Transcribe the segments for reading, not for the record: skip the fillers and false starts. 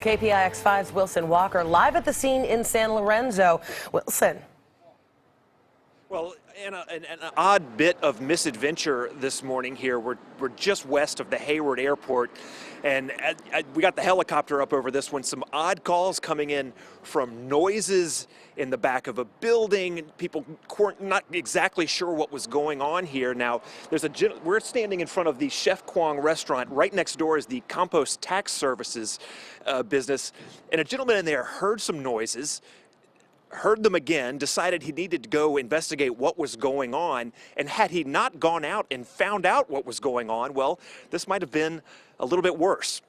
KPIX 5's Wilson Walker live at the scene in San Lorenzo. Wilson. Well, an odd bit of misadventure this morning here. We're just west of the Hayward Airport, and we got the helicopter up over this one. Some odd calls coming in from noises in the back of a building. People weren't not exactly sure what was going on here. Now, we're standing in front of the Chef Kwong restaurant. Right next door is the Compost Tax Services business, and a gentleman in there heard some noises, heard them again, decided he needed to go investigate what was going on, and had he not gone out and found out what was going on, well, this might have been a little bit worse.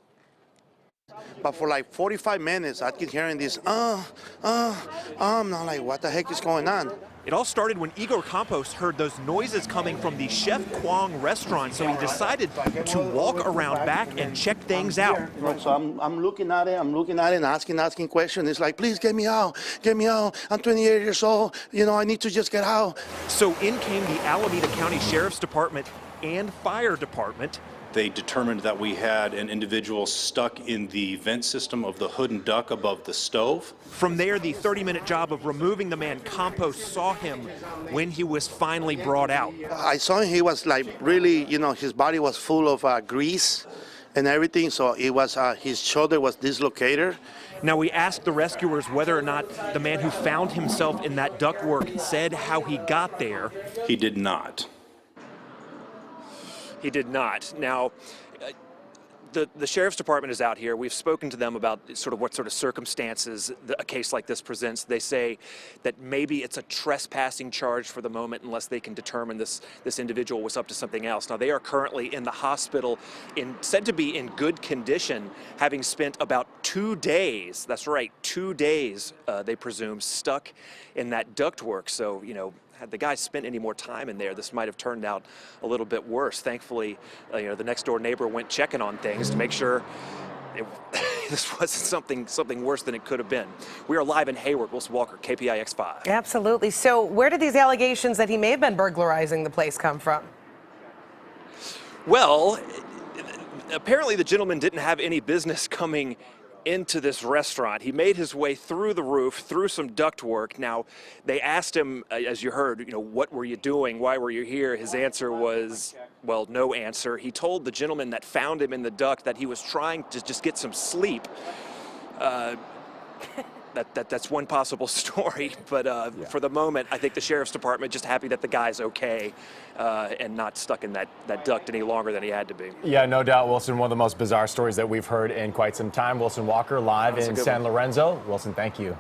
But for like 45 minutes, I keep hearing this, I'm not like, what the heck is going on? It all started when Igor Compost heard those noises coming from the Chef Kwong restaurant, so he decided to walk around back and check things out. So I'm looking at it and asking questions. It's like, please get me out. I'm 28 years old. I need to just get out. So in came the Alameda County Sheriff's Department and Fire Department. They determined that we had an individual stuck in the vent system of the hood and duct above the stove. From there, the 30-minute job of removing the man. Compost saw him when he was finally brought out. I saw him, he was like really, his body was full of grease and everything, so it was, his shoulder was dislocated. Now, we asked the rescuers whether or not the man who found himself in that ductwork said how he got there. He did not. He did not. Now, the Sheriff's Department is out here. We've spoken to them about what sort of circumstances a case like this presents. They say that maybe it's a trespassing charge for the moment unless they can determine this individual was up to something else. Now, they are currently in the hospital, said to be in good condition, having spent about 2 days, that's right, 2 days, they presume, stuck in that ductwork. So, had the guy spent any more time in there, this might have turned out a little bit worse. Thankfully, the next door neighbor went checking on things to make sure this wasn't something worse than it could have been. We are live in Hayward. Wilson Walker, KPIX 5. Absolutely. So where did these allegations that he may have been burglarizing the place come from? Well, apparently the gentleman didn't have any business coming into this restaurant. He made his way through the roof, through some ductwork. Now, they asked him, as you heard, what were you doing? Why were you here? His answer was, well, no answer. He told the gentleman that found him in the duct that he was trying to just get some sleep. That's one possible story, but for the moment, I think the Sheriff's Department just happy that the guy's okay and not stuck in that duct any longer than he had to be. Yeah, no doubt, Wilson. One of the most bizarre stories that we've heard in quite some time. Wilson Walker live in San Lorenzo. Wilson, thank you.